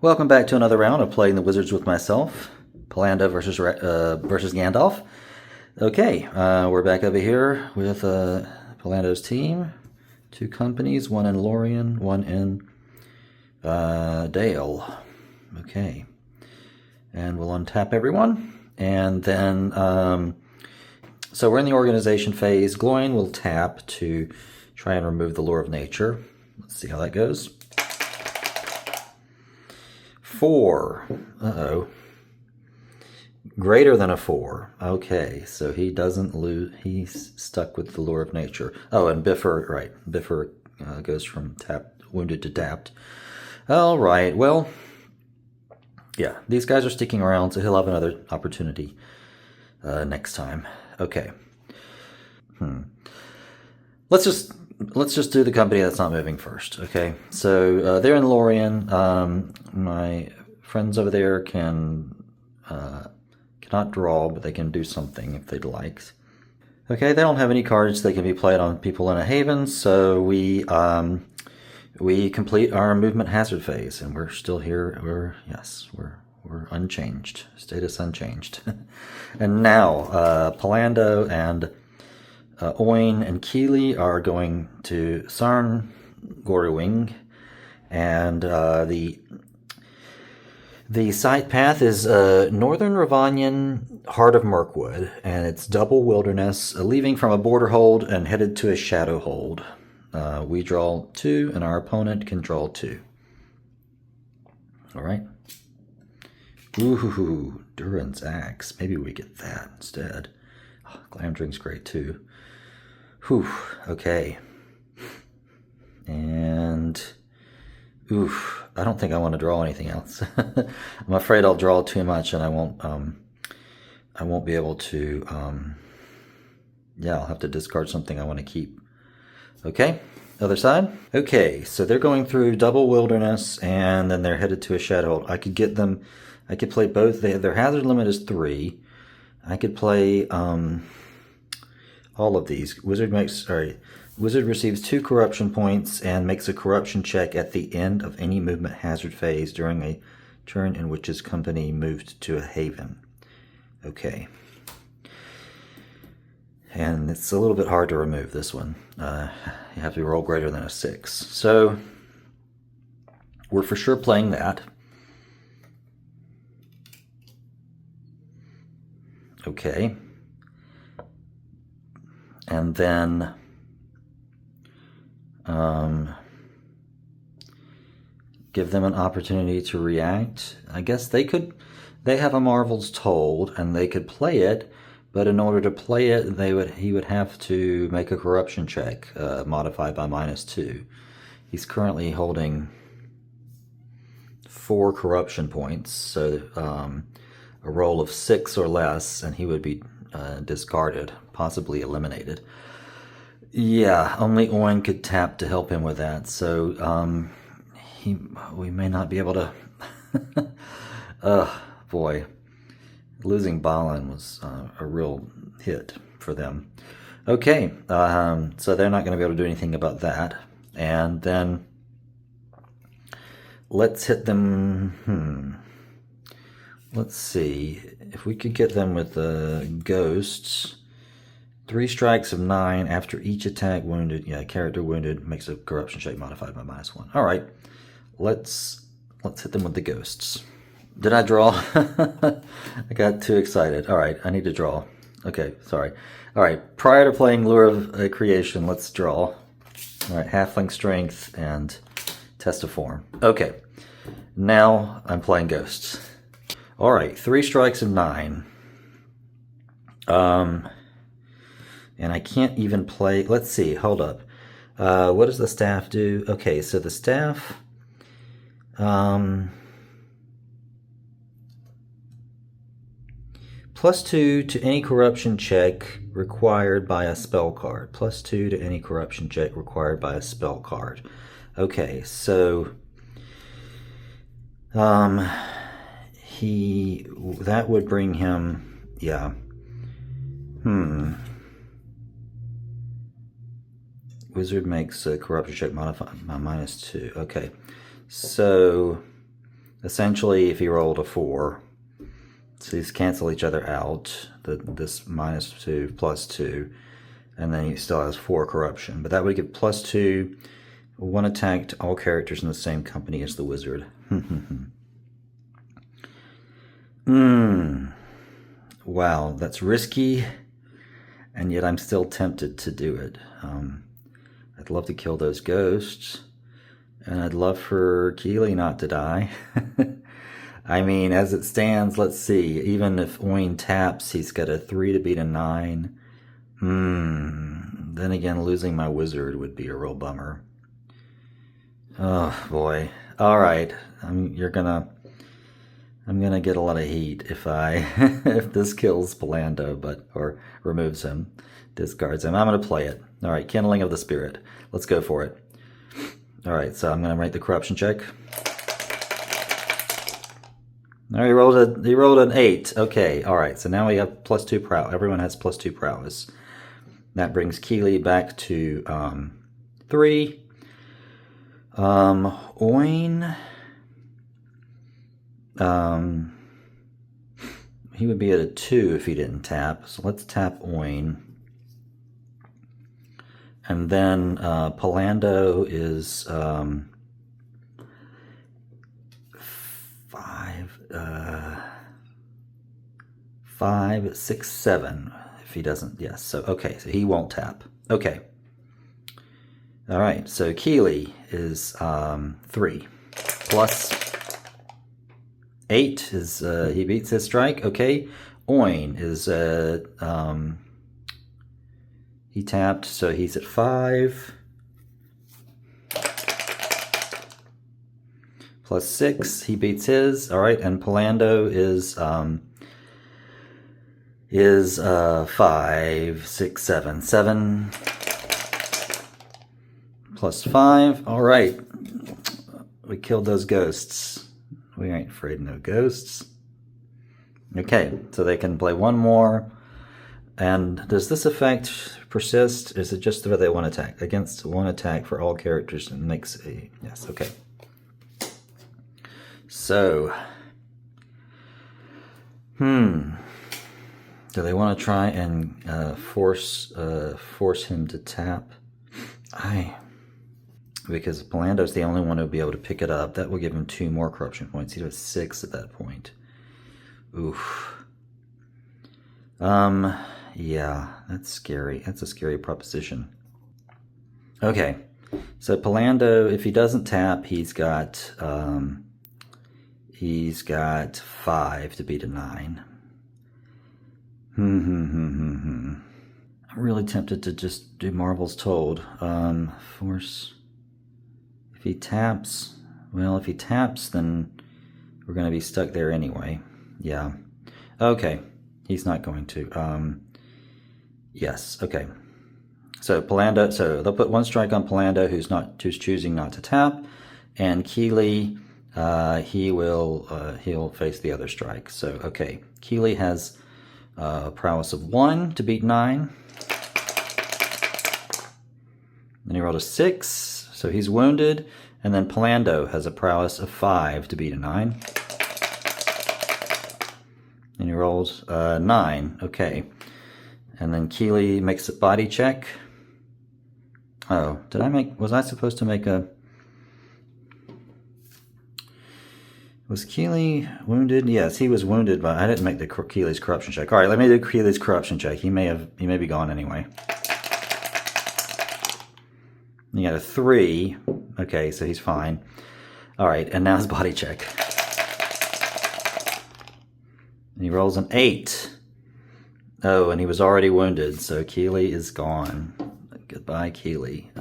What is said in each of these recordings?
Welcome back to another round of playing the Wizards with myself, Pallando versus Gandalf. Okay, we're back over here with Pallando's team. Two companies, one in Lorien, one in Dale. Okay, and we'll untap everyone, and then so we're in the organization phase. Gloin will tap to try and remove the Lure of Nature. Let's see how that goes. 4. Uh-oh. Greater than a 4. Okay, so he doesn't lose. He's stuck with the Lure of Nature. Oh, and Biffer, right. Biffer goes from wounded to tapped. All right, well, yeah, these guys are sticking around, so he'll have another opportunity next time. Okay. Let's just do the company that's not moving first, okay? So they're in Lorien. My friends over there cannot draw, but they can do something if they'd like. Okay, they don't have any cards that can be played on people in a haven, so we complete our movement hazard phase, and we're still here. We're unchanged. Status unchanged. And now Pallando and Oin and Keeley are going to Sarn Goriwing, and the site path is Northern Ravanian, Heart of Mirkwood, and it's double wilderness, leaving from a border hold and headed to a shadow hold. We draw 2, and our opponent can draw 2. All right. Ooh, Durin's Axe. Maybe we get that instead. Oh, Glamdring's great too. Whew, okay. And, oof, I don't think I want to draw anything else. I'm afraid I'll draw too much and I won't be able to, I'll have to discard something I want to keep. Okay, other side. Okay, so they're going through double wilderness and then they're headed to a shadow. I could play both. Their hazard limit is 3. I could play, all of these. Wizard receives 2 corruption points and makes a corruption check at the end of any movement hazard phase during a turn in which his company moved to a haven. Okay. And it's a little bit hard to remove this one. You have to roll greater than a 6. So we're for sure playing that. Okay. And then give them an opportunity to react. I guess they have a Marvel's Told, and they could play it, but in order to play it, he would have to make a corruption check, modified by -2. He's currently holding 4 corruption points, so a roll of 6 or less, and he would be discarded, possibly eliminated. Yeah, only Oin could tap to help him with that, so we may not be able to. Boy, losing Balin was a real hit for them. Okay, so they're not going to be able to do anything about that, and then let's hit them. Let's see if we could get them with the ghosts. 3 strikes of 9 after each attack wounded. Yeah, character wounded makes a corruption check modified by -1. All right, let's hit them with the ghosts. Did I draw? I got too excited. All right, I need to draw. Okay, sorry. All right, prior to playing Lure of Creation, let's draw. All right, Halfling Strength and Test of Form. Okay, now I'm playing ghosts. All right, 3 strikes of 9. And I can't even play. Let's see, hold up. What does the staff do? Okay, so the staff, +2 to any corruption check required by a spell card. +2 to any corruption check required by a spell card. Okay, so that would bring him, yeah. Wizard makes a corruption check modified by -2. Okay, so essentially, if he rolled a 4, so these cancel each other out, this -2, +2, and then he still has 4 corruption. But that would give +2, 1 attack to all characters in the same company as the wizard. Wow, that's risky, and yet I'm still tempted to do it. I'd love to kill those ghosts, and I'd love for Keely not to die. I mean, as it stands, let's see, even if Oin taps, he's got a 3 to beat a 9. Then again, losing my wizard would be a real bummer. Oh boy. Alright, I'm gonna get a lot of heat if if this kills Pallando, or removes him, discards him. I'm gonna play it. Alright, Kindling of the Spirit. Let's go for it. Alright, so I'm gonna write the corruption check. All right, he rolled an 8. Okay, alright, so now we have +2 prowess. Everyone has +2 prowess. That brings Keely back to 3. Oin, he would be at a 2 if he didn't tap. So let's tap Oin. And then Pallando is 5, 6, 7. If he doesn't, yes. So okay, so he won't tap. Okay. All right. So Keely is 3 plus 8 is he beats his strike. Okay. Oin is he tapped, so he's at 5 plus 6. He beats his. All right, and Pallando is 5, 6, 7, 7 plus 5. All right, we killed those ghosts. We ain't afraid of no ghosts. Okay, so they can play one more. And does this effect persist? Is it just that they one attack? Against 1 attack for all characters and makes a... Yes, okay. So... Do they want to try and force him to tap? Because Pallando's the only one who will be able to pick it up. That will give him 2 more corruption points. He'd have 6 at that point. Oof. Yeah, that's scary. That's a scary proposition. Okay, so Pallando, if he doesn't tap, he's got 5 to beat a 9. I'm really tempted to just do Marvel's Told. Force. If he taps, well, if he taps, then we're going to be stuck there anyway. Yeah. Okay. He's not going to. Yes. Okay. So Pallando. So they'll put 1 strike on Pallando, who's choosing not to tap, and Keely, he'll face the other strike. So okay, Keely has a prowess of 1 to beat 9. Then he rolled a 6, so he's wounded. And then Pallando has a prowess of 5 to beat a 9. And he rolls 9. Okay. And then Keely makes a body check. Oh, was I supposed to make a... Was Keely wounded? Yes, he was wounded, but I didn't make the Keely's corruption check. All right, let me do Keely's corruption check. He may be gone anyway. He got a 3. Okay, so he's fine. All right, and now his body check. And he rolls an 8. Oh, and he was already wounded, so Keely is gone. Goodbye, Keely.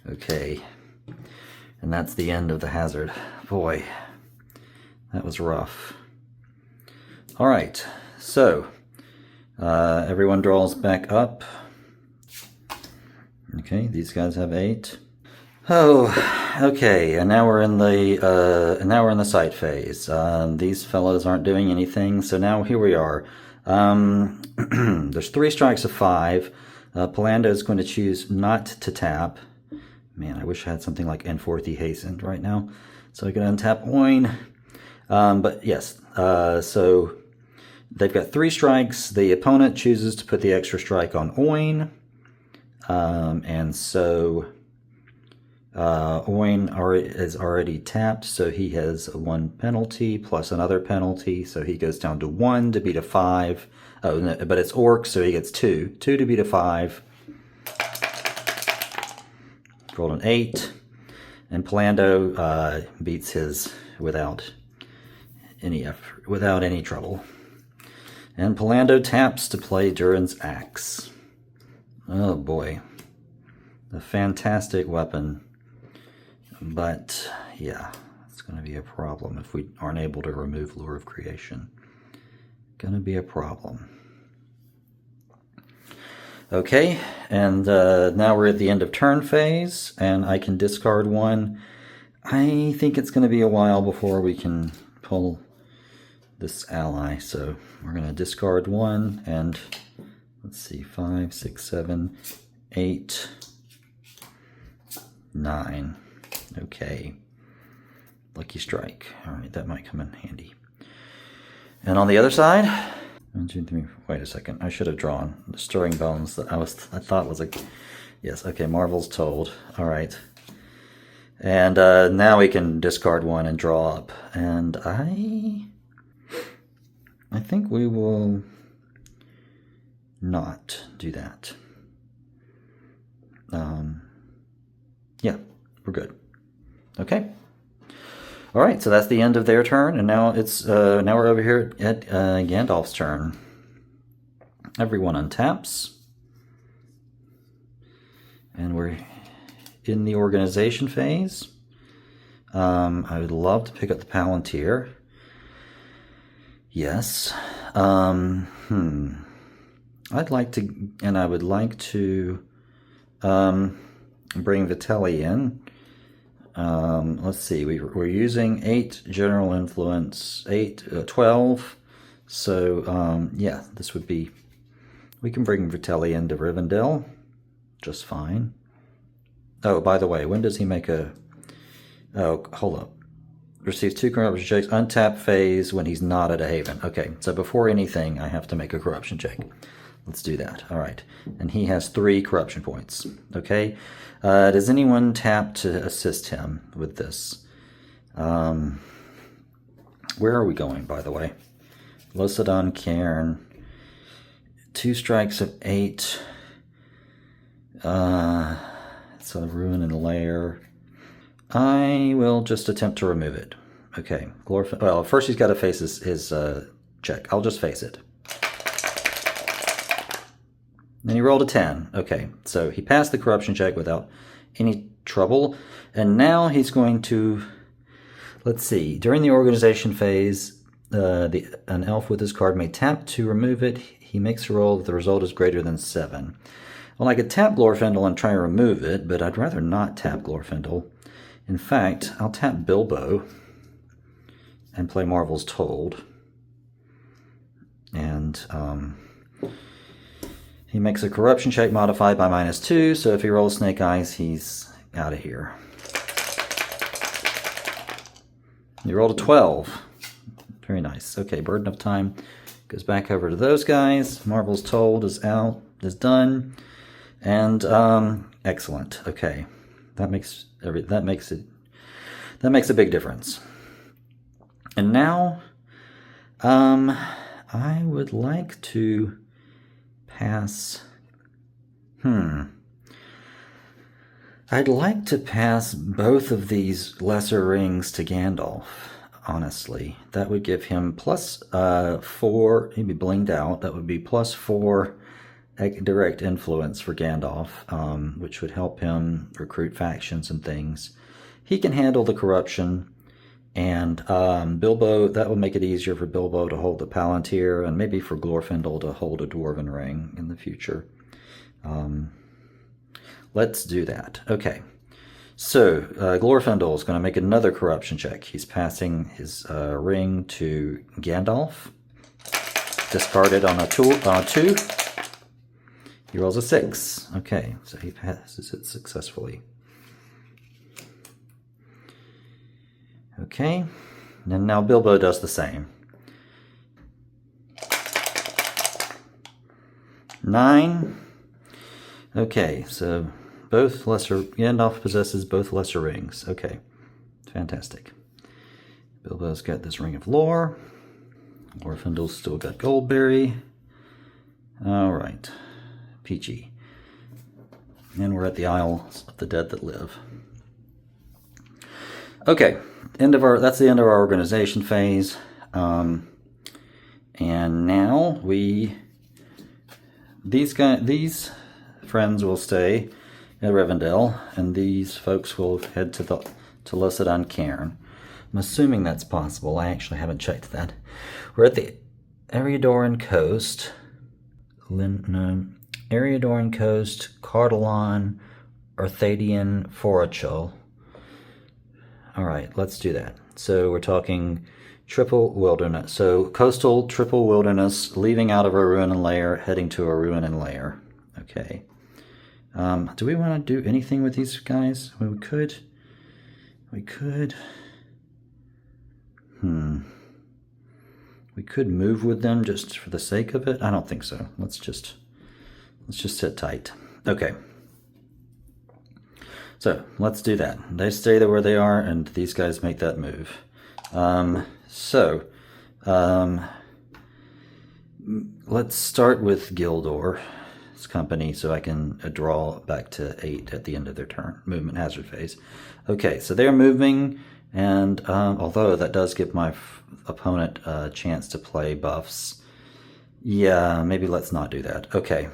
Okay. And that's the end of the hazard. Boy, that was rough. All right, so everyone draws back up. Okay, these guys have 8. Oh, okay, and now we're in the sight phase. These fellows aren't doing anything, so now here we are. There's 3 strikes of 5. Pallando is going to choose not to tap. Man, I wish I had something like N4 Hastened right now. So I can untap Oin. But yes, so they've got 3 strikes. The opponent chooses to put the extra strike on Oin. And so Oin is already tapped, so he has 1 penalty plus another penalty, so he goes down to 1 to beat a 5. Oh, no, but it's Orc, so he gets 2. 2 to beat a 5. Rolled an 8. And Pallando beats his without any effort, without any trouble. And Pallando taps to play Durin's Axe. Oh boy. A fantastic weapon. But, yeah, it's going to be a problem if we aren't able to remove Lure of Creation. Going to be a problem. Okay, and now we're at the end of turn phase, and I can discard 1. I think it's going to be a while before we can pull this ally, so we're going to discard 1, and let's see, 5, 6, 7, 8, 9. Okay. Lucky strike. Alright, that might come in handy. And on the other side, 1, 2, 3, wait a second. I should have drawn the Stirring Bones that I thought was a... Yes, okay, Marvel's Told. Alright. And now we can discard 1 and draw up. And I think we will not do that. Yeah, we're good. Okay. All right, so that's the end of their turn, and now it's now we're over here at Gandalf's turn. Everyone untaps, and we're in the organization phase. I would love to pick up the Palantír. Yes. I'd like to, and I would like to bring Vitelli in. Let's see, we're using 8 general influence, 12. So, yeah, this would be, we can bring Vitelli into Rivendell just fine. Oh, by the way, when does he make a, oh, hold up. Receives 2 corruption checks, untap phase when he's not at a haven. Okay, so before anything, I have to make a corruption check. Let's do that. All right. And he has 3 corruption points. Okay. Does anyone tap to assist him with this? Where are we going, by the way? Losadon Cairn. 2 strikes of 8. It's a ruin and lair. I will just attempt to remove it. Okay. Well, first he's got to face his check. I'll just face it. Then he rolled a 10. Okay, so he passed the corruption check without any trouble. And now he's going to, let's see, during the organization phase, an elf with his card may tap to remove it. He makes a roll if the result is greater than 7. Well, I could tap Glorfindel and try to remove it, but I'd rather not tap Glorfindel. In fact, I'll tap Bilbo and play Marvel's Told. And, he makes a corruption check modified by -2, so if he rolls Snake Eyes, he's out of here. He rolled a 12. Very nice. Okay, Burden of Time goes back over to those guys. Marvel's Told is out, is done. And, excellent. Okay. That makes a big difference. And now, I would like to pass. I'd like to pass both of these lesser rings to Gandalf, honestly. That would give him +4, he'd be blinged out, that would be +4 direct influence for Gandalf, which would help him recruit factions and things. He can handle the corruption, and Bilbo, that would make it easier for Bilbo to hold the Palantír, and maybe for Glorfindel to hold a Dwarven ring in the future. Let's do that. Okay, so Glorfindel is going to make another corruption check. He's passing his ring to Gandalf. Discarded on a 2. He rolls a 6. Okay, so he passes it successfully. Okay, and now Bilbo does the same. 9. Okay, so both lesser... Gandalf possesses both lesser rings. Okay, fantastic. Bilbo's got this Ring of Lore. Glorfindel's still got Goldberry. Alright, peachy. And we're at the Isles of the Dead that Live. Okay, that's the end of our organization phase. And now these friends will stay at Rivendell, and these folks will head to Losad Cairn. I'm assuming that's possible. I actually haven't checked that. We're at the Eriadoran coast. Eriadoran coast, Cardalon, Arthadian, Forochel. Alright, let's do that. So we're talking triple wilderness. So coastal triple wilderness, leaving out of a ruin and lair, heading to a ruin and lair. Okay. Do we want to do anything with these guys? We could. We could move with them just for the sake of it. I don't think so. Let's just sit tight. Okay. So let's do that. They stay there where they are, and these guys make that move. Let's start with Gildor's company, so I can draw back to 8 at the end of their turn. Movement hazard phase. Okay, so they're moving, and although that does give my opponent a chance to play buffs, yeah, maybe let's not do that. Okay.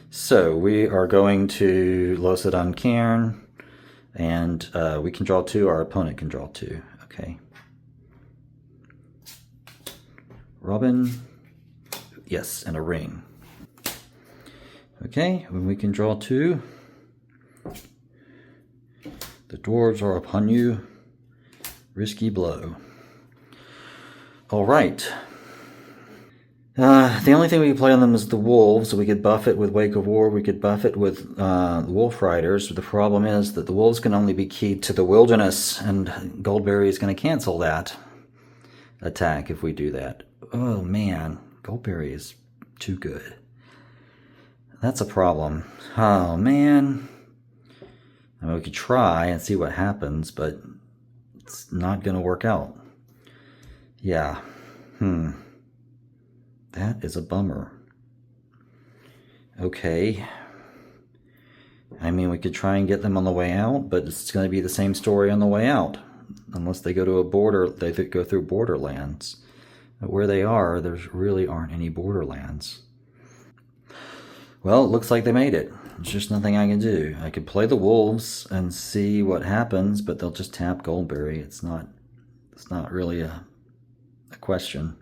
So we are going to Losad Cairn, and we can draw 2, our opponent can draw 2. Okay. Robin, yes, and a ring. Okay, when we can draw 2. The dwarves are upon you. Risky blow. Alright. The only thing we can play on them is the wolves. We could buff it with Wake of War. We could buff it with Wolf Riders. The problem is that the wolves can only be keyed to the wilderness, and Goldberry is going to cancel that attack if we do that. Oh man, Goldberry is too good. That's a problem. Oh man. I mean, we could try and see what happens, but it's not going to work out. Yeah. That is a bummer. Okay. I mean, we could try and get them on the way out, but it's going to be the same story on the way out. Unless they go to a border, they go through borderlands. But where they are, there really aren't any borderlands. Well, it looks like they made it. There's just nothing I can do. I could play the wolves and see what happens, but they'll just tap Goldberry. It's not really a question.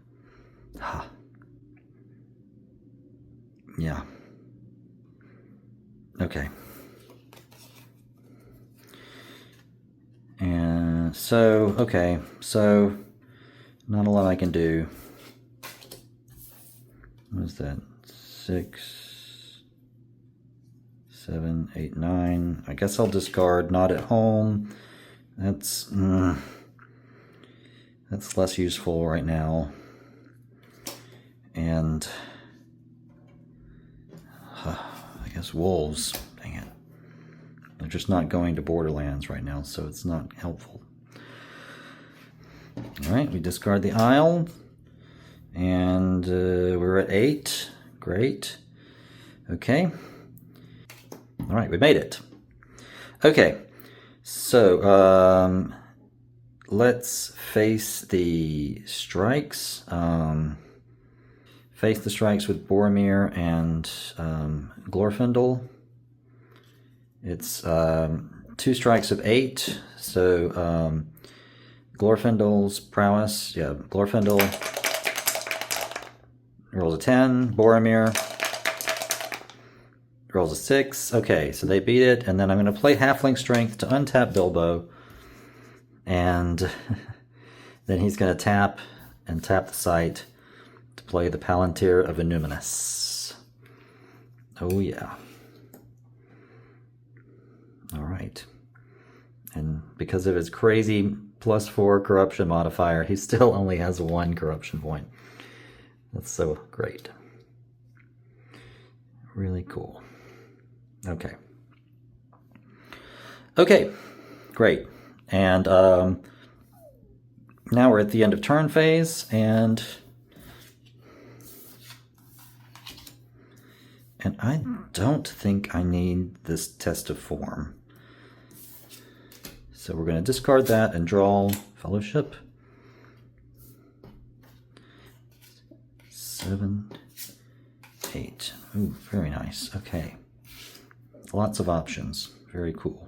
Yeah. Okay. And so, okay, so not a lot I can do. What is that? 6, 7, 8, 9. I guess I'll discard Not at Home. That's less useful right now. And I guess wolves. Dang it. They're just not going to Borderlands right now, so it's not helpful. Alright, we discard the Isle. And we're at 8. Great. Okay. Alright, we made it. Okay. So, let's face the strikes. Face the strikes with Boromir and Glorfindel. It's 2 strikes of 8. So Glorfindel's prowess. Yeah, Glorfindel rolls a 10. Boromir rolls a 6. Okay, so they beat it. And then I'm going to play Halfling Strength to untap Bilbo. And then he's going to tap the site to play the Palantír of Annúminas. Oh yeah. Alright. And because of his crazy +4 corruption modifier. He still only has 1 corruption point. That's so great. Really cool. Okay. Okay, great. And now we're at the end of turn phase, and I don't think I need this test of form. So we're going to discard that and draw Fellowship. 7, 8. Ooh, very nice. Okay. Lots of options. Very cool.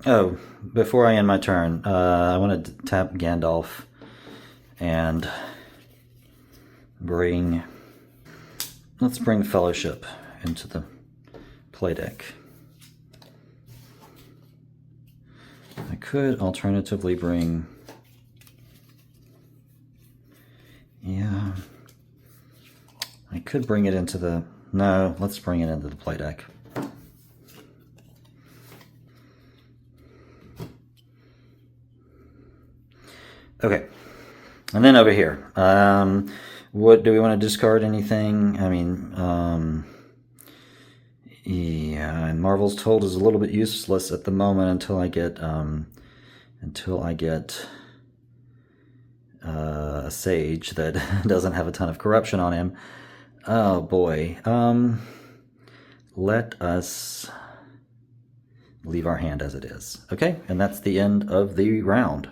Oh, before I end my turn, I want to tap Gandalf and bring... Let's bring Fellowship into the play deck. I could alternatively bring... Yeah... I could bring it into the... No, let's bring it into the play deck. Okay. And then over here. What do we want to discard anything? I mean, yeah, and Marvel's Told is a little bit useless at the moment until I get a Sage that doesn't have a ton of corruption on him. Oh boy. Let us leave our hand as it is. Okay, and that's the end of the round.